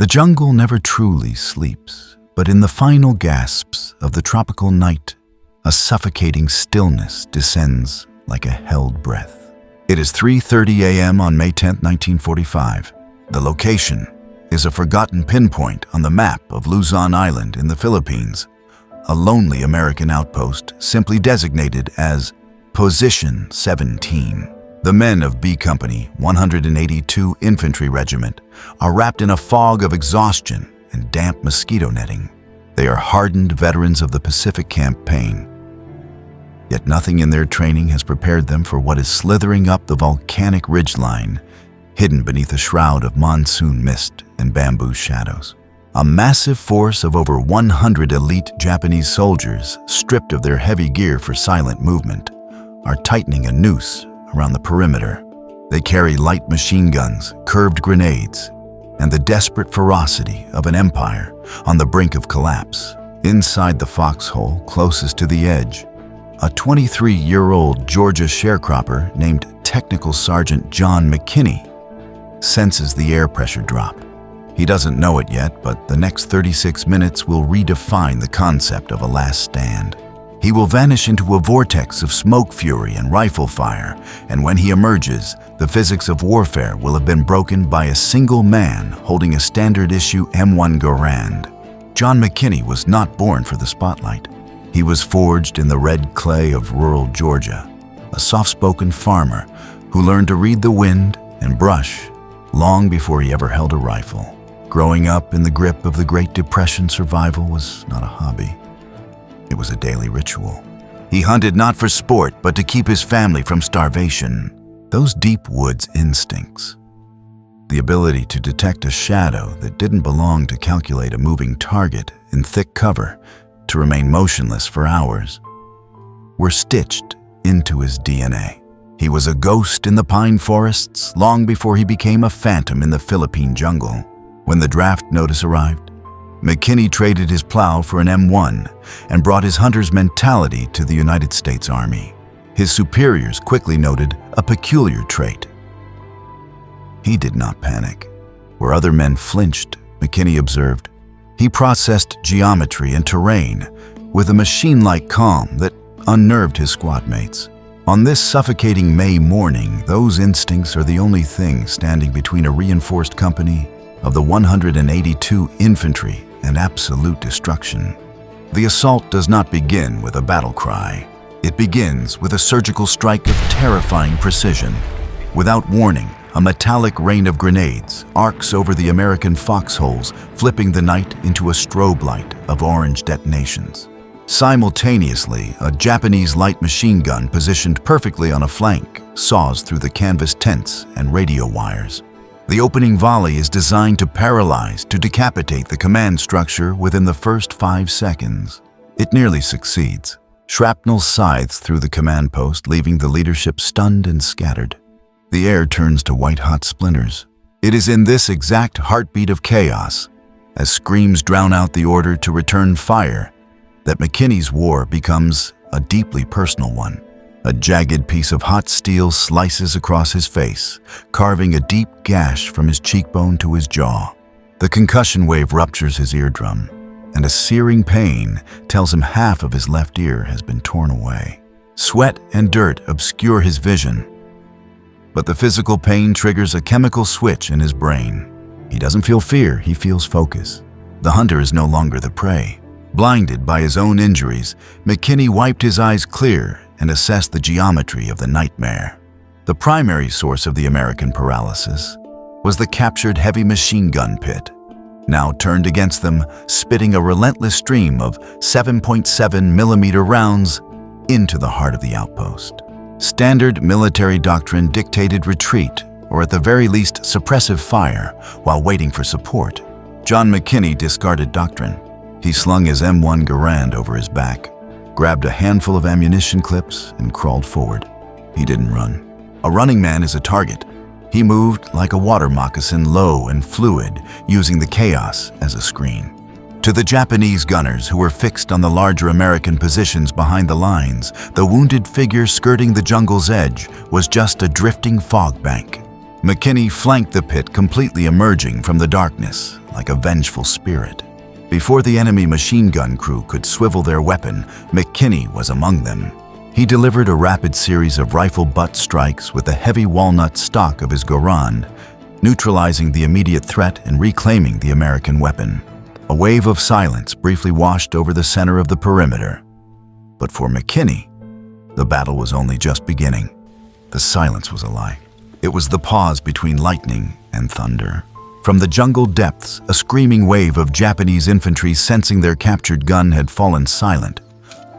The jungle never truly sleeps, but in the final gasps of the tropical night, a suffocating stillness descends like a held breath. It is 3:30 a.m. on May 10, 1945. The location is a forgotten pinpoint on the map of Luzon Island in the Philippines, a lonely American outpost simply designated as Position 17. The men of B Company 182 Infantry Regiment are wrapped in a fog of exhaustion and damp mosquito netting. They are hardened veterans of the Pacific Campaign. Yet nothing in their training has prepared them for what is slithering up the volcanic ridgeline, hidden beneath a shroud of monsoon mist and bamboo shadows. A massive force of over 100 elite Japanese soldiers, stripped of their heavy gear for silent movement, are tightening a noose around the perimeter. They carry light machine guns, curved grenades, and the desperate ferocity of an empire on the brink of collapse. Inside the foxhole closest to the edge, a 23-year-old Georgia sharecropper named Technical Sergeant John McKinney senses the air pressure drop. He doesn't know it yet, but the next 36 minutes will redefine the concept of a last stand. He will vanish into a vortex of smoke fury and rifle fire, and when he emerges, the physics of warfare will have been broken by a single man holding a standard-issue M1 Garand. John McKinney was not born for the spotlight. He was forged in the red clay of rural Georgia, a soft-spoken farmer who learned to read the wind and brush long before he ever held a rifle. Growing up in the grip of the Great Depression, survival was not a hobby. It was a daily ritual. He hunted not for sport, but to keep his family from starvation. Those deep woods instincts, the ability to detect a shadow that didn't belong, to calculate a moving target in thick cover, to remain motionless for hours, were stitched into his DNA. He was a ghost in the pine forests long before he became a phantom in the Philippine jungle. When the draft notice arrived, McKinney traded his plow for an M1 and brought his hunter's mentality to the United States Army. His superiors quickly noted a peculiar trait. He did not panic. Where other men flinched, McKinney observed, he processed geometry and terrain with a machine-like calm that unnerved his squad mates. On this suffocating May morning, those instincts are the only thing standing between a reinforced company of the 182 Infantry and absolute destruction. The assault does not begin with a battle cry. It begins with a surgical strike of terrifying precision. Without warning, a metallic rain of grenades arcs over the American foxholes, flipping the night into a strobe light of orange detonations. Simultaneously, a Japanese light machine gun positioned perfectly on a flank saws through the canvas tents and radio wires. The opening volley is designed to paralyze, to decapitate the command structure within the first 5 seconds. It nearly succeeds. Shrapnel scythes through the command post, leaving the leadership stunned and scattered. The air turns to white-hot splinters. It is in this exact heartbeat of chaos, as screams drown out the order to return fire, that McKinney's war becomes a deeply personal one. A jagged piece of hot steel slices across his face, carving a deep gash from his cheekbone to his jaw. The concussion wave ruptures his eardrum, and a searing pain tells him half of his left ear has been torn away. Sweat and dirt obscure his vision, but the physical pain triggers a chemical switch in his brain. He doesn't feel fear, he feels focus. The hunter is no longer the prey. Blinded by his own injuries, McKinney wiped his eyes clear and assessed the geometry of the nightmare. The primary source of the American paralysis was the captured heavy machine gun pit, now turned against them, spitting a relentless stream of 7.7mm rounds into the heart of the outpost. Standard military doctrine dictated retreat, or at the very least suppressive fire, while waiting for support. John McKinney discarded doctrine. He slung his M1 Garand over his back, grabbed a handful of ammunition clips, and crawled forward. He didn't run. A running man is a target. He moved like a water moccasin, low and fluid, using the chaos as a screen. To the Japanese gunners who were fixed on the larger American positions behind the lines, the wounded figure skirting the jungle's edge was just a drifting fog bank. McKinney flanked the pit, completely emerging from the darkness like a vengeful spirit. Before the enemy machine gun crew could swivel their weapon, McKinney was among them. He delivered a rapid series of rifle butt strikes with the heavy walnut stock of his Garand, neutralizing the immediate threat and reclaiming the American weapon. A wave of silence briefly washed over the center of the perimeter. But for McKinney, the battle was only just beginning. The silence was a lie. It was the pause between lightning and thunder. From the jungle depths, a screaming wave of Japanese infantry, sensing their captured gun had fallen silent,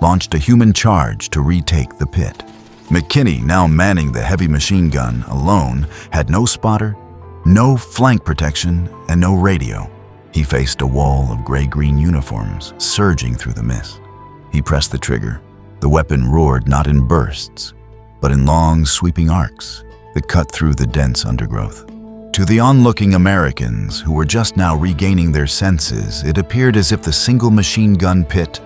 launched a human charge to retake the pit. McKinney, now manning the heavy machine gun alone, had no spotter, no flank protection, and no radio. He faced a wall of gray-green uniforms surging through the mist. He pressed the trigger. The weapon roared not in bursts, but in long, sweeping arcs that cut through the dense undergrowth. To the onlooking Americans, who were just now regaining their senses, it appeared as if the single machine gun pit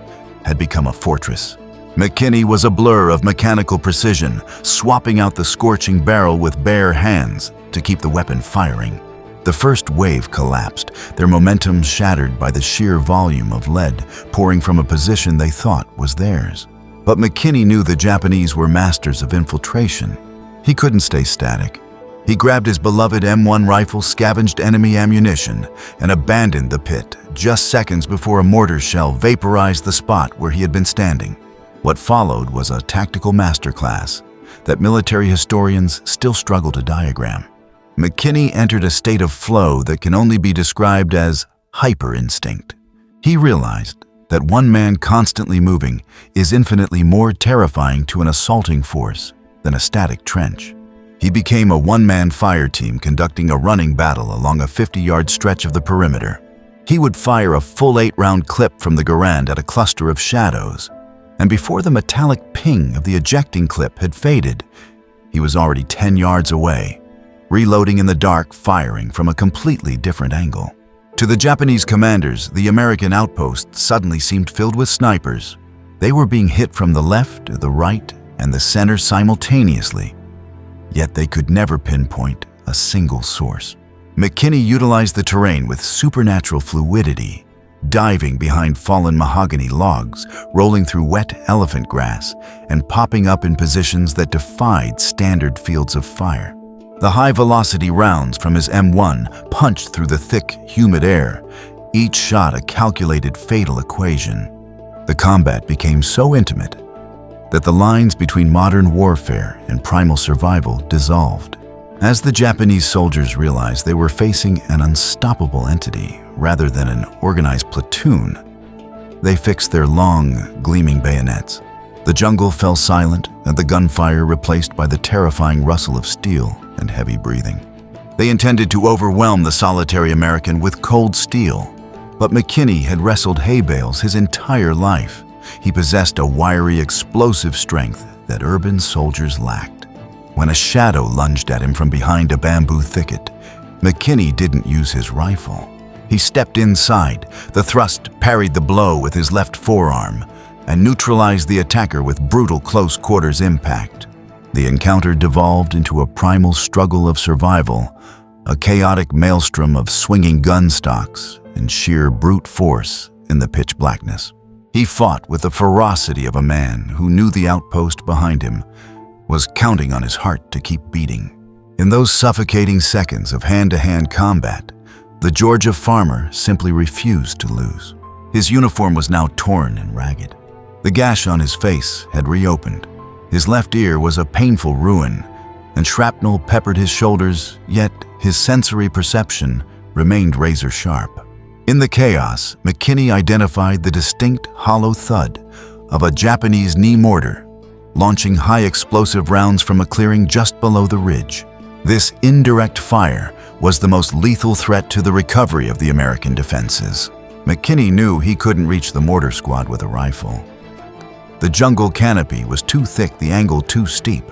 had become a fortress. McKinney was a blur of mechanical precision, swapping out the scorching barrel with bare hands to keep the weapon firing. The first wave collapsed, their momentum shattered by the sheer volume of lead pouring from a position they thought was theirs. But McKinney knew the Japanese were masters of infiltration. He couldn't stay static. He grabbed his beloved M1 rifle, scavenged enemy ammunition, and abandoned the pit just seconds before a mortar shell vaporized the spot where he had been standing. What followed was a tactical masterclass that military historians still struggle to diagram. McKinney entered a state of flow that can only be described as hyper-instinct. He realized that one man constantly moving is infinitely more terrifying to an assaulting force than a static trench. He became a one-man fire team conducting a running battle along a 50-yard stretch of the perimeter. He would fire a full 8-round clip from the Garand at a cluster of shadows, and before the metallic ping of the ejecting clip had faded, he was already 10 yards away, reloading in the dark, firing from a completely different angle. To the Japanese commanders, the American outpost suddenly seemed filled with snipers. They were being hit from the left, the right, and the center simultaneously, yet they could never pinpoint a single source. McKinney utilized the terrain with supernatural fluidity, diving behind fallen mahogany logs, rolling through wet elephant grass, and popping up in positions that defied standard fields of fire. The high-velocity rounds from his M1 punched through the thick, humid air, each shot a calculated fatal equation. The combat became so intimate that the lines between modern warfare and primal survival dissolved. As the Japanese soldiers realized they were facing an unstoppable entity rather than an organized platoon, they fixed their long, gleaming bayonets. The jungle fell silent, and the gunfire replaced by the terrifying rustle of steel and heavy breathing. They intended to overwhelm the solitary American with cold steel, but McKinney had wrestled hay bales his entire life. He possessed a wiry, explosive strength that urban soldiers lacked. When a shadow lunged at him from behind a bamboo thicket, McKinney didn't use his rifle. He stepped inside. The thrust parried the blow with his left forearm and neutralized the attacker with brutal close-quarters impact. The encounter devolved into a primal struggle of survival, a chaotic maelstrom of swinging gun stocks and sheer brute force in the pitch blackness. He fought with the ferocity of a man who knew the outpost behind him was counting on his heart to keep beating. In those suffocating seconds of hand-to-hand combat, the Georgia farmer simply refused to lose. His uniform was now torn and ragged. The gash on his face had reopened. His left ear was a painful ruin, and shrapnel peppered his shoulders, yet his sensory perception remained razor-sharp. In the chaos, McKinney identified the distinct hollow thud of a Japanese knee mortar, launching high-explosive rounds from a clearing just below the ridge. This indirect fire was the most lethal threat to the recovery of the American defenses. McKinney knew he couldn't reach the mortar squad with a rifle. The jungle canopy was too thick, the angle too steep.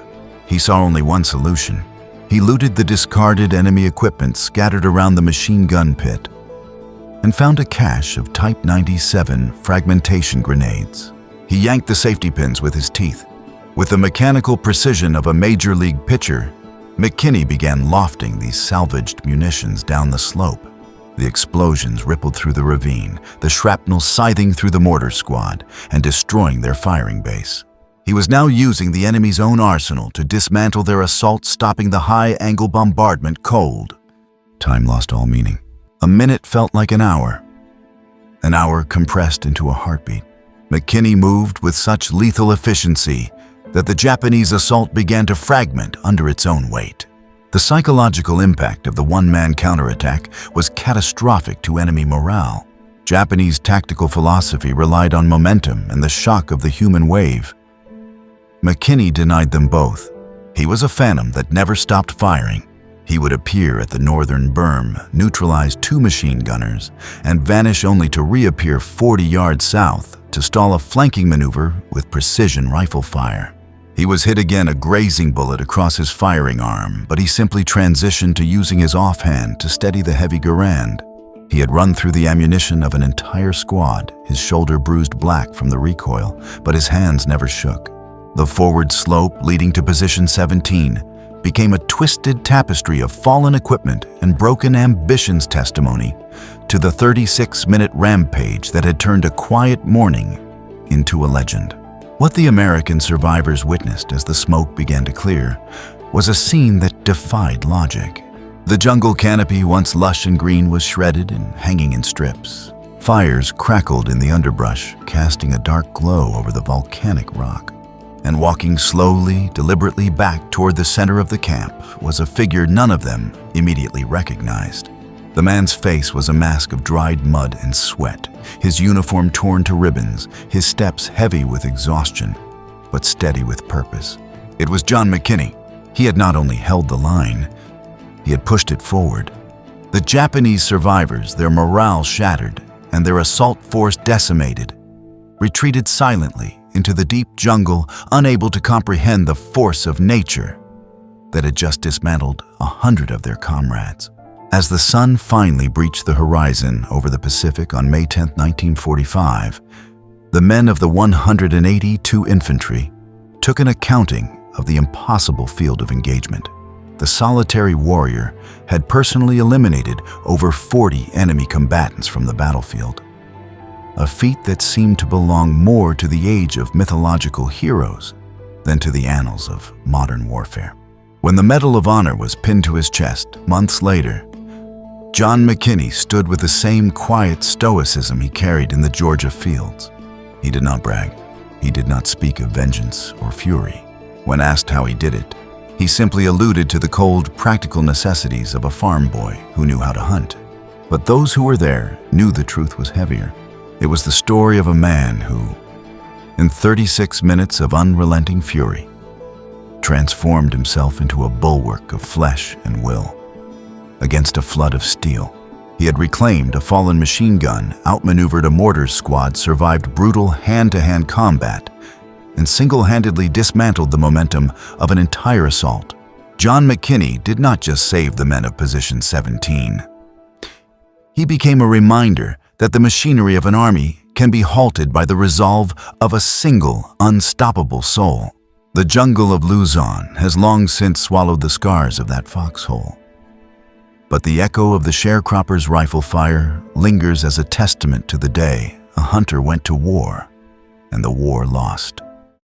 He saw only one solution. He looted the discarded enemy equipment scattered around the machine gun pit and found a cache of Type 97 fragmentation grenades. He yanked the safety pins with his teeth. With the mechanical precision of a major league pitcher, McKinney began lofting these salvaged munitions down the slope. The explosions rippled through the ravine, the shrapnel scything through the mortar squad and destroying their firing base. He was now using the enemy's own arsenal to dismantle their assault, stopping the high-angle bombardment cold. Time lost all meaning. A minute felt like an hour compressed into a heartbeat. McKinney moved with such lethal efficiency that the Japanese assault began to fragment under its own weight. The psychological impact of the one-man counterattack was catastrophic to enemy morale. Japanese tactical philosophy relied on momentum and the shock of the human wave. McKinney denied them both. He was a phantom that never stopped firing. He would appear at the northern berm, neutralize 2 machine gunners, and vanish only to reappear 40 yards south to stall a flanking maneuver with precision rifle fire. He was hit again, a grazing bullet across his firing arm, but he simply transitioned to using his offhand to steady the heavy Garand. He had run through the ammunition of an entire squad, his shoulder bruised black from the recoil, but his hands never shook. The forward slope leading to position 17 became a twisted tapestry of fallen equipment and broken ambitions, testimony to the 36-minute rampage that had turned a quiet morning into a legend. What the American survivors witnessed as the smoke began to clear was a scene that defied logic. The jungle canopy, once lush and green, was shredded and hanging in strips. Fires crackled in the underbrush, casting a dark glow over the volcanic rock. And walking slowly, deliberately back toward the center of the camp was a figure none of them immediately recognized. The man's face was a mask of dried mud and sweat, his uniform torn to ribbons, his steps heavy with exhaustion, but steady with purpose. It was John McKinney. He had not only held the line, he had pushed it forward. The Japanese survivors, their morale shattered and their assault force decimated, retreated silently into the deep jungle, unable to comprehend the force of nature that had just dismantled 100 of their comrades. As the sun finally breached the horizon over the Pacific on May 10, 1945, the men of the 182 Infantry took an accounting of the impossible field of engagement. The solitary warrior had personally eliminated over 40 enemy combatants from the battlefield, a feat that seemed to belong more to the age of mythological heroes than to the annals of modern warfare. When the Medal of Honor was pinned to his chest months later, John McKinney stood with the same quiet stoicism he carried in the Georgia fields. He did not brag. He did not speak of vengeance or fury. When asked how he did it, he simply alluded to the cold, practical necessities of a farm boy who knew how to hunt. But those who were there knew the truth was heavier. It was the story of a man who, in 36 minutes of unrelenting fury, transformed himself into a bulwark of flesh and will. Against a flood of steel, he had reclaimed a fallen machine gun, outmaneuvered a mortar squad, survived brutal hand-to-hand combat, and single-handedly dismantled the momentum of an entire assault. John McKinney did not just save the men of Position 17. He became a reminder that the machinery of an army can be halted by the resolve of a single, unstoppable soul. The jungle of Luzon has long since swallowed the scars of that foxhole. But the echo of the sharecropper's rifle fire lingers as a testament to the day a hunter went to war and the war lost.